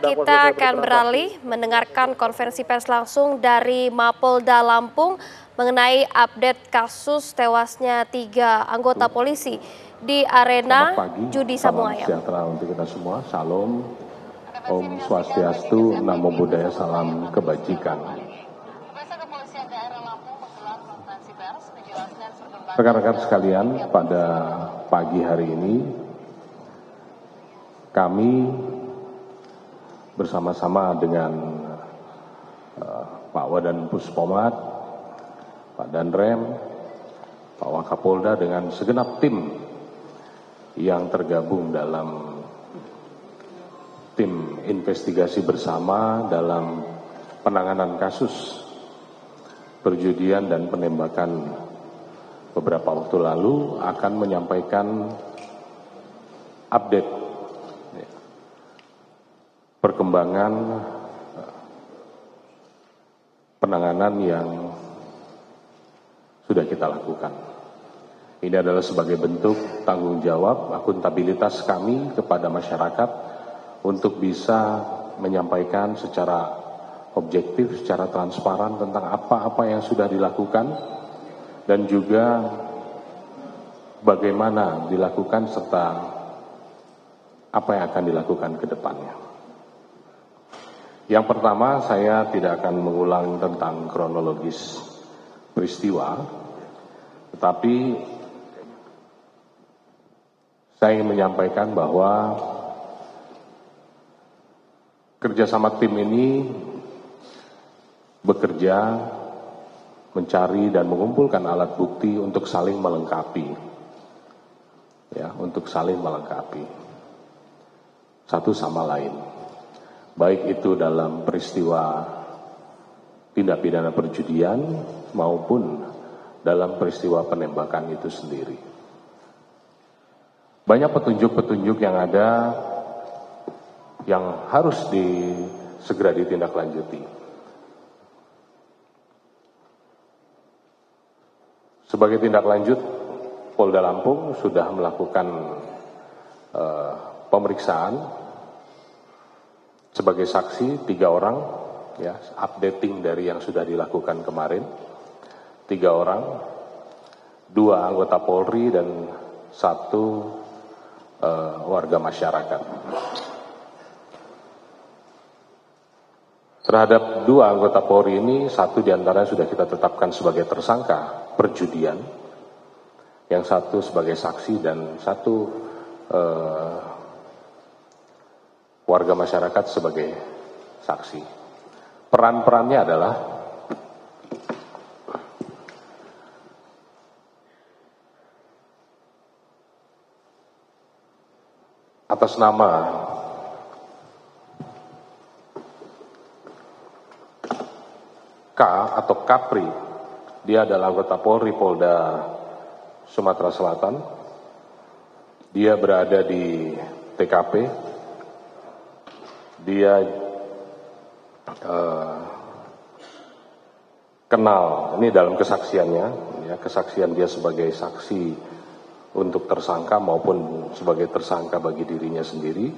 kita akan beralih mendengarkan konferensi pers langsung dari Mapolda Lampung mengenai update kasus tewasnya 3 anggota polisi di arena judi sabung ayam. Salam sejahtera untuk kita semua. Salam, Om Swastiastu, Namo Buddhaya, salam kebajikan. Rekan-rekan sekalian, pada pagi hari ini kami bersama-sama dengan Pak Wadan Puspomat, Pak Danrem, Pak Wakapolda dengan segenap tim yang tergabung dalam tim investigasi bersama dalam penanganan kasus perjudian dan penembakan beberapa waktu lalu akan menyampaikan update perkembangan penanganan yang sudah kita lakukan. Ini adalah sebagai bentuk tanggung jawab, akuntabilitas kami kepada masyarakat untuk bisa menyampaikan secara objektif, secara transparan tentang apa-apa yang sudah dilakukan dan juga bagaimana dilakukan serta apa yang akan dilakukan ke depannya. Yang pertama, saya tidak akan mengulang tentang kronologis peristiwa, tetapi saya ingin menyampaikan bahwa kerjasama tim ini bekerja mencari dan mengumpulkan alat bukti untuk saling melengkapi, ya, untuk saling melengkapi satu sama lain. Baik itu dalam peristiwa tindak pidana perjudian maupun dalam peristiwa penembakan itu sendiri. Banyak petunjuk-petunjuk yang ada yang harus segera ditindaklanjuti. Sebagai tindak lanjut, Polda Lampung sudah melakukan pemeriksaan sebagai saksi 3 orang, ya, updating dari yang sudah dilakukan kemarin. 3 orang, 2 anggota Polri dan 1 warga masyarakat. Terhadap 2 anggota Polri ini, 1 diantaranya sudah kita tetapkan sebagai tersangka perjudian, yang 1 sebagai saksi dan 1 warga masyarakat sebagai saksi. Peran-perannya adalah atas nama K atau Kapri, dia adalah anggota Polri Polda Sumatera Selatan. Dia berada di TKP. Dia kenal, ini dalam kesaksiannya, ya, kesaksian dia sebagai saksi untuk tersangka maupun sebagai tersangka bagi dirinya sendiri.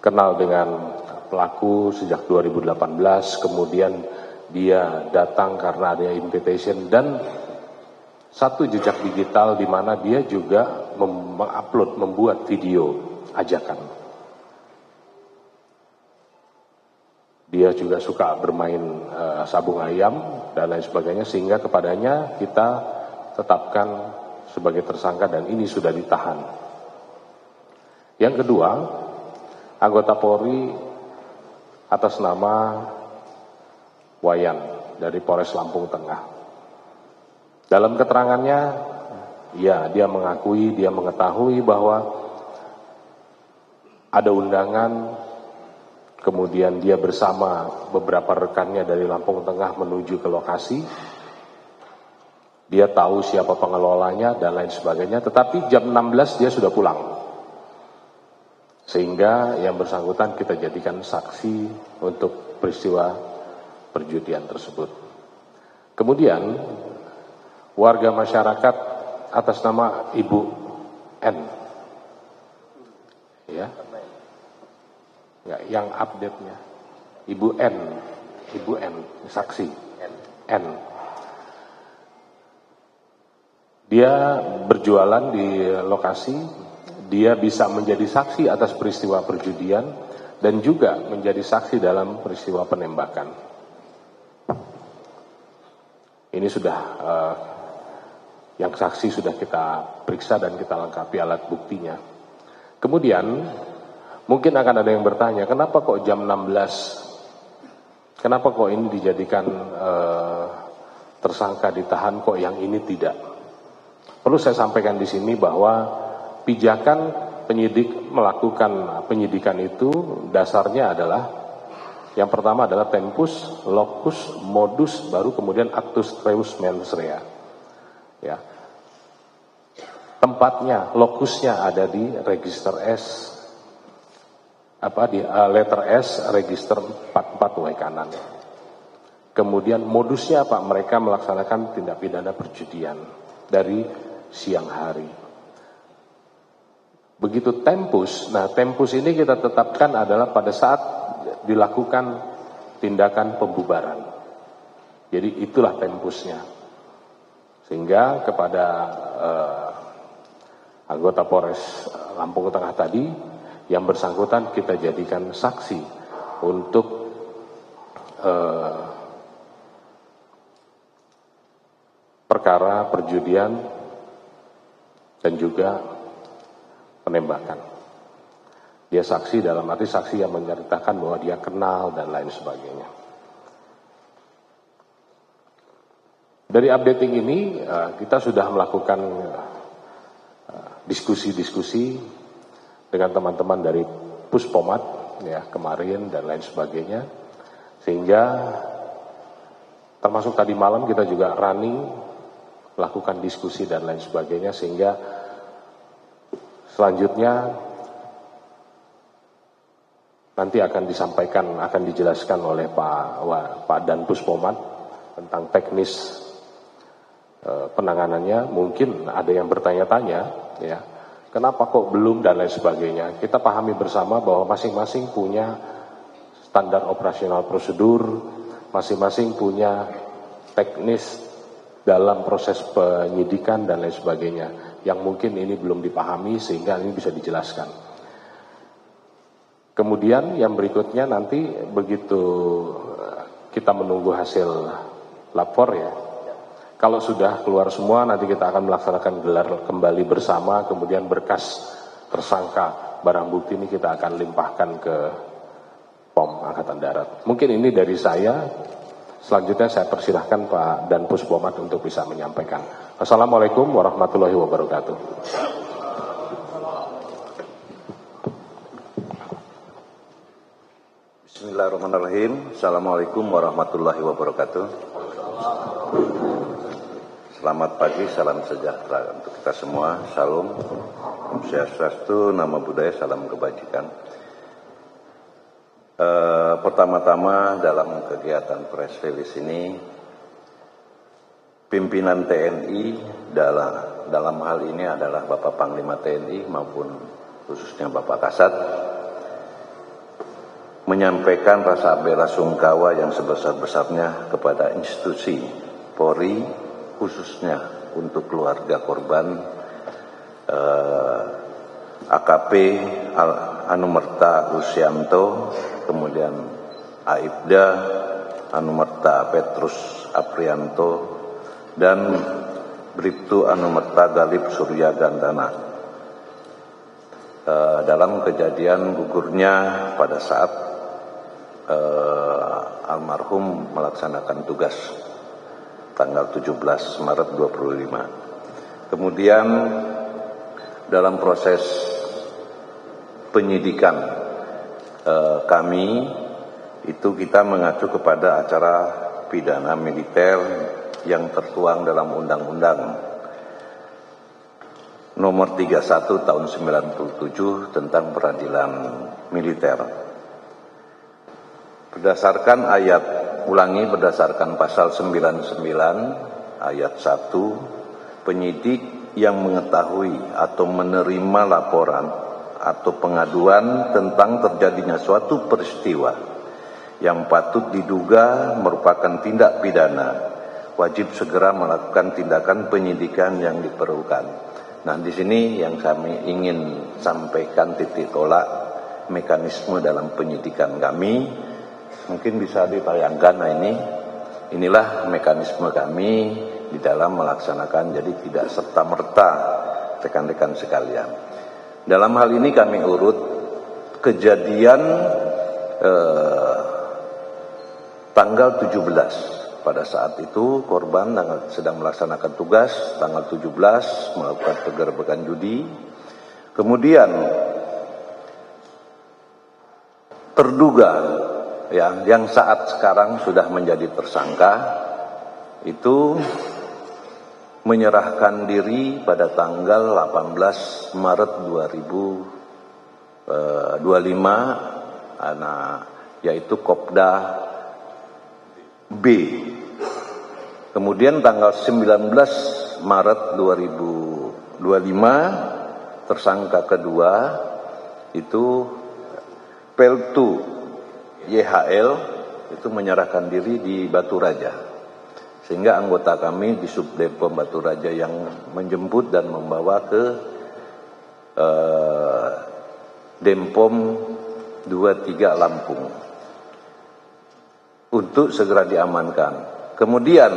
Kenal dengan pelaku sejak 2018, kemudian dia datang karena ada invitation dan 1 jejak digital di mana dia juga mengupload, membuat video ajakan. Dia juga suka bermain sabung ayam dan lain sebagainya, sehingga kepadanya kita tetapkan sebagai tersangka dan ini sudah ditahan. Yang kedua, anggota Polri atas nama Wayan dari Polres Lampung Tengah. Dalam keterangannya, ya, dia mengakui, dia mengetahui bahwa ada undangan, kemudian dia bersama beberapa rekannya dari Lampung Tengah menuju ke lokasi. Dia tahu siapa pengelolanya dan lain sebagainya, tetapi jam 16 dia sudah pulang. Sehingga yang bersangkutan kita jadikan saksi untuk peristiwa perjudian tersebut. Kemudian warga masyarakat atas nama Ibu N. ya. Ya, yang update-nya. Ibu N, saksi. N. Dia berjualan di lokasi, dia bisa menjadi saksi atas peristiwa perjudian dan juga menjadi saksi dalam peristiwa penembakan. Ini sudah yang saksi sudah kita periksa dan kita lengkapi alat buktinya. Kemudian mungkin akan ada yang bertanya, kenapa kok jam 16? Kenapa kok ini dijadikan tersangka ditahan, kok yang ini tidak? Perlu saya sampaikan di sini bahwa pijakan penyidik melakukan penyidikan itu dasarnya adalah yang pertama adalah tempus, locus, modus, baru kemudian actus reus mens rea. Ya. Tempatnya, lokusnya ada di register S, di letter S, register 44 W kanan. Kemudian modusnya apa? Mereka melaksanakan tindak pidana perjudian dari siang hari. Begitu tempus, nah tempus ini kita tetapkan adalah pada saat dilakukan tindakan pembubaran. Jadi itulah tempusnya. Sehingga kepada anggota Polres Lampung Tengah tadi yang bersangkutan kita jadikan saksi untuk perkara perjudian dan juga penembakan. Dia saksi dalam arti saksi yang menceritakan bahwa dia kenal dan lain sebagainya. Dari updating ini kita sudah melakukan diskusi-diskusi dengan teman-teman dari Puspomat ya kemarin dan lain sebagainya, sehingga termasuk tadi malam kita juga running melakukan diskusi dan lain sebagainya, sehingga selanjutnya nanti akan disampaikan, akan dijelaskan oleh Pak Dan Puspomat tentang teknis penanganannya. Mungkin ada yang bertanya-tanya, ya, kenapa kok belum dan lain sebagainya. Kita pahami bersama bahwa masing-masing punya standar operasional prosedur, masing-masing punya teknis dalam proses penyidikan dan lain sebagainya, yang mungkin ini belum dipahami sehingga ini bisa dijelaskan. Kemudian yang berikutnya nanti begitu kita menunggu hasil lapor ya, kalau sudah keluar semua nanti kita akan melaksanakan gelar kembali bersama, kemudian berkas tersangka barang bukti ini kita akan limpahkan ke POM Angkatan Darat. Mungkin ini dari saya. Selanjutnya saya persilahkan Pak Dan Puspomat untuk bisa menyampaikan. Assalamualaikum warahmatullahi wabarakatuh. Bismillahirrahmanirrahim. Assalamualaikum warahmatullahi wabarakatuh. Selamat pagi, salam sejahtera untuk kita semua. Salam, Om Swastiastu, Namo Buddhaya, salam kebajikan. Pertama-tama dalam kegiatan press release ini, pimpinan TNI dalam hal ini adalah Bapak Panglima TNI maupun khususnya Bapak Kasat menyampaikan rasa bela sungkawa yang sebesar-besarnya kepada institusi Polri, khususnya untuk keluarga korban AKP Anumerta Gusyanto, kemudian Aibda Anumerta Petrus Aprianto, dan Bribtu Anumerta Galib Surya Gandana dalam kejadian gugurnya pada saat almarhum melaksanakan tugas tanggal 17 Maret 25. Kemudian dalam proses penyidikan kami itu kita mengacu kepada acara pidana militer yang tertuang dalam Undang-Undang Nomor 31 Tahun 97 tentang Peradilan Militer. Berdasarkan berdasarkan pasal 99 ayat 1, penyidik yang mengetahui atau menerima laporan atau pengaduan tentang terjadinya suatu peristiwa yang patut diduga merupakan tindak pidana, wajib segera melakukan tindakan penyidikan yang diperlukan. Nah, di sini yang kami ingin sampaikan titik tolak mekanisme dalam penyidikan kami. Mungkin bisa ditayangkan. Nah, inilah mekanisme kami di dalam melaksanakan, jadi tidak serta-merta rekan-rekan sekalian. Dalam hal ini kami urut kejadian tanggal 17. Pada saat itu korban sedang melaksanakan tugas, tanggal 17 melakukan penggerbekan judi. Kemudian terduga yang saat sekarang sudah menjadi tersangka itu menyerahkan diri pada tanggal 18 Maret 2025, yaitu Kopda B. Kemudian tanggal 19 Maret 2025 tersangka kedua itu Peltu YHL itu menyerahkan diri di Batu Raja, sehingga anggota kami di Subdepom Batu Raja yang menjemput dan membawa ke Denpom 23 Lampung untuk segera diamankan. Kemudian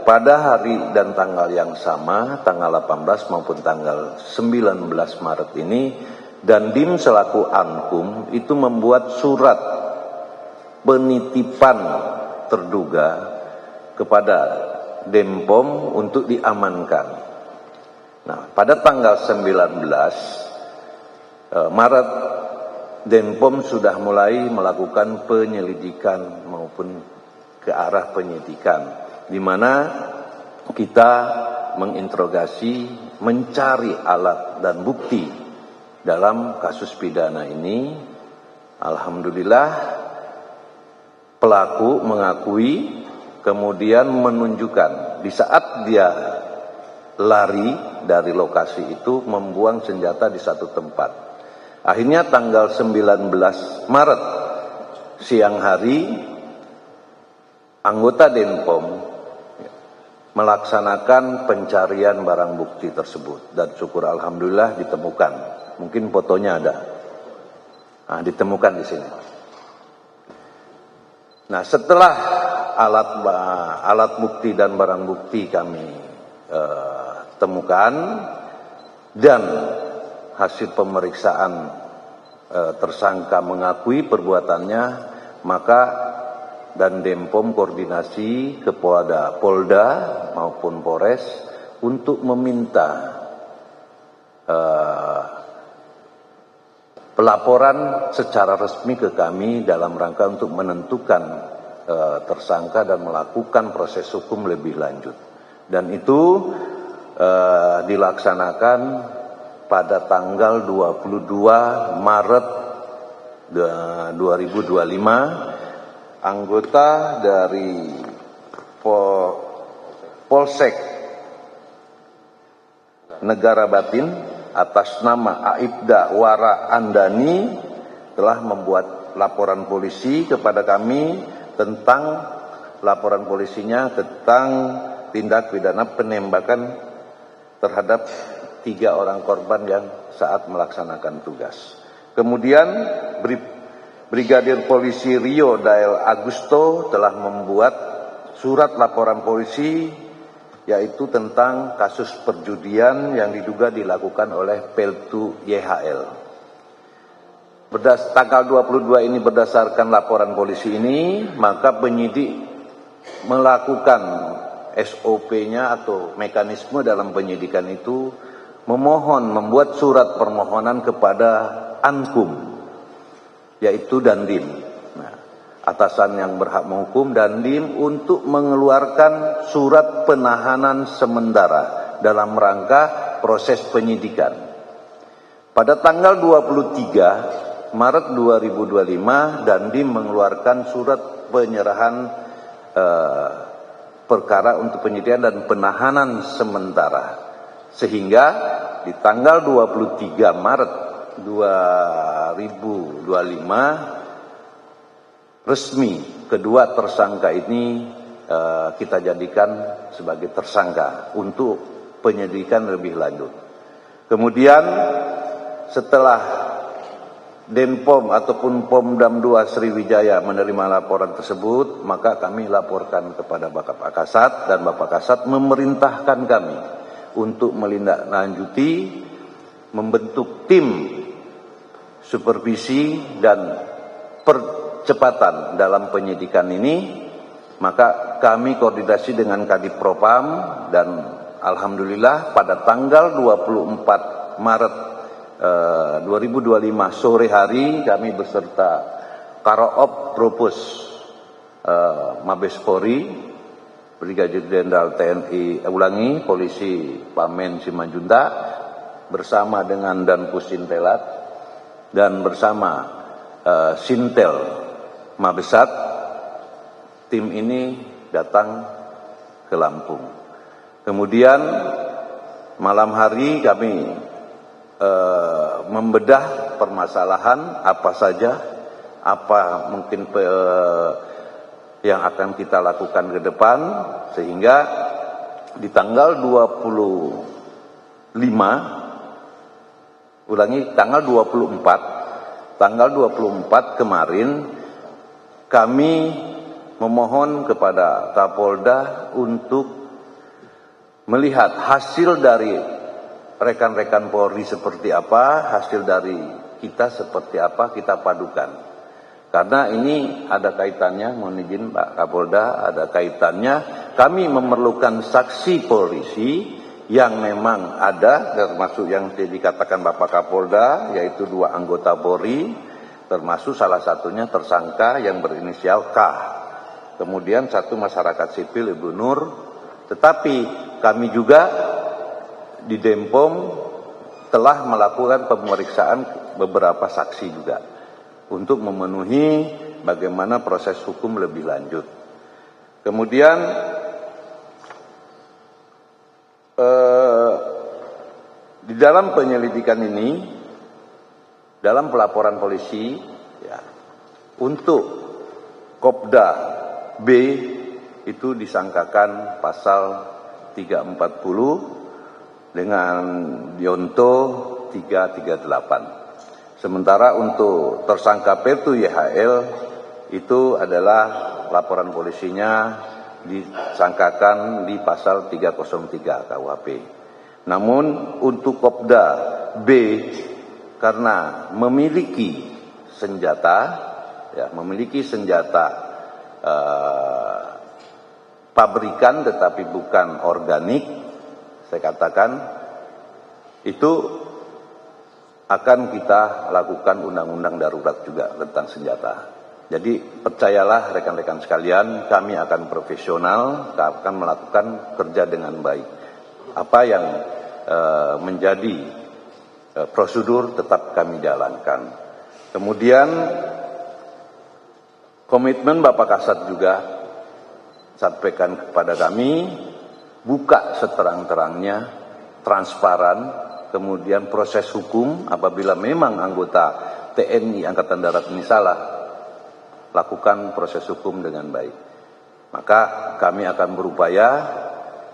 pada hari dan tanggal yang sama, tanggal 18 maupun tanggal 19 Maret ini, Dandim selaku Ankum itu membuat surat penitipan terduga kepada Denpom untuk diamankan. Nah, pada tanggal 19 Maret, Denpom sudah mulai melakukan penyelidikan maupun ke arah penyidikan, di mana kita menginterogasi, mencari alat dan bukti dalam kasus pidana ini. Alhamdulillah pelaku mengakui, kemudian menunjukkan di saat dia lari dari lokasi itu membuang senjata di satu tempat. Akhirnya tanggal 19 Maret siang hari anggota Denpom melaksanakan pencarian barang bukti tersebut, dan syukur alhamdulillah ditemukan. Mungkin fotonya ada. Nah, ditemukan di sini. Nah, setelah alat bukti dan barang bukti kami temukan dan hasil pemeriksaan tersangka mengakui perbuatannya, maka dan Denpom koordinasi ke Polda maupun Polres untuk meminta pelaporan secara resmi ke kami dalam rangka untuk menentukan tersangka dan melakukan proses hukum lebih lanjut. Dan itu dilaksanakan pada tanggal 22 Maret 2025. Anggota dari Polsek Negara Batin atas nama Aibda Wara Andani telah membuat laporan polisi kepada kami tentang laporan polisinya tentang tindak pidana penembakan terhadap 3 orang korban yang saat melaksanakan tugas. Kemudian Brigadir Polisi Rio Dael Agusto telah membuat surat laporan polisi yaitu tentang kasus perjudian yang diduga dilakukan oleh Peltu YHL. Tanggal 22 ini berdasarkan laporan polisi ini, maka penyidik melakukan SOP-nya atau mekanisme dalam penyidikan itu membuat surat permohonan kepada Ankum, yaitu Dandim. Nah, atasan yang berhak menghukum Dandim untuk mengeluarkan surat penahanan sementara dalam rangka proses penyidikan. Pada tanggal 23 Maret 2025, Dandim mengeluarkan surat penyerahan perkara untuk penyidikan dan penahanan sementara. Sehingga di tanggal 23 Maret 2025 resmi kedua tersangka ini kita jadikan sebagai tersangka untuk penyelidikan lebih lanjut. Kemudian setelah Denpom ataupun Pomdam 2 Sriwijaya menerima laporan tersebut, maka kami laporkan kepada Bapak Kasat, dan Bapak Kasat memerintahkan kami untuk melindaklanjuti, membentuk tim supervisi dan percepatan dalam penyidikan ini. Maka kami koordinasi dengan Kadipropam, dan alhamdulillah pada tanggal 24 Maret 2025 sore hari kami beserta Karoop Propus Mabes Polri, Brigadir Jenderal TNI Polisi Pamen Simanjunta bersama dengan Danpus Sintelat dan bersama Sintel Mabesat, tim ini datang ke Lampung. Kemudian malam hari kami membedah permasalahan apa saja, apa mungkin yang akan kita lakukan ke depan, sehingga di tanggal 24 kemarin kami memohon kepada Kapolda untuk melihat hasil dari rekan-rekan Polri seperti apa, hasil dari kita seperti apa, kita padukan. Karena ini ada kaitannya, mohon izin Pak Kapolda, ada kaitannya kami memerlukan saksi polisi yang memang ada, termasuk yang dikatakan Bapak Kapolda, yaitu 2 anggota Polri, termasuk salah satunya tersangka yang berinisial K. Kemudian 1 masyarakat sipil Ibu Nur, tetapi kami juga di Denpom telah melakukan pemeriksaan beberapa saksi juga untuk memenuhi bagaimana proses hukum lebih lanjut. Kemudian di dalam penyelidikan ini, dalam pelaporan polisi, ya, untuk Kopda B itu disangkakan pasal 340 dengan Yonto 338. Sementara untuk tersangka P2 YHL itu adalah laporan polisinya disangkakan di pasal 303 KUHP. Namun untuk Kopda B karena memiliki senjata pabrikan tetapi bukan organik, saya katakan itu akan kita lakukan undang-undang darurat juga tentang senjata. Jadi percayalah rekan-rekan sekalian, kami akan profesional, akan melakukan kerja dengan baik. Apa yang menjadi prosedur tetap kami jalankan. Kemudian komitmen Bapak Kasat juga sampaikan kepada kami, buka seterang-terangnya, transparan, kemudian proses hukum apabila memang anggota TNI Angkatan Darat ini salah, lakukan proses hukum dengan baik. Maka kami akan berupaya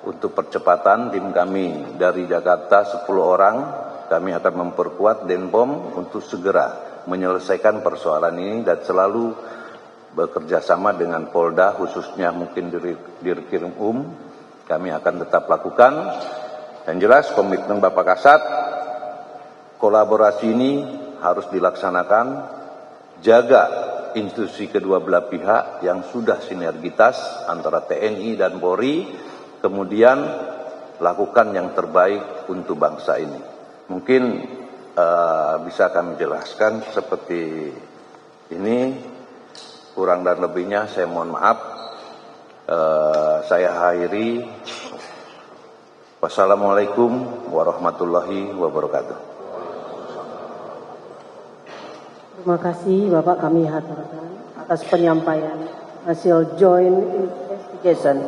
untuk percepatan, tim kami dari Jakarta 10 orang, kami akan memperkuat Denpom untuk segera menyelesaikan persoalan ini dan selalu bekerja sama dengan Polda, khususnya mungkin Dirkrim kami akan tetap lakukan. Dan jelas komitmen Bapak Kasat, kolaborasi ini harus dilaksanakan, jaga institusi kedua belah pihak yang sudah sinergitas antara TNI dan Polri, kemudian lakukan yang terbaik untuk bangsa ini. Mungkin bisa kami jelaskan seperti ini, kurang dan lebihnya saya mohon maaf. Saya akhiri. Wassalamualaikum warahmatullahi wabarakatuh. Terima kasih Bapak, kami haturkan atas penyampaian hasil joint investigation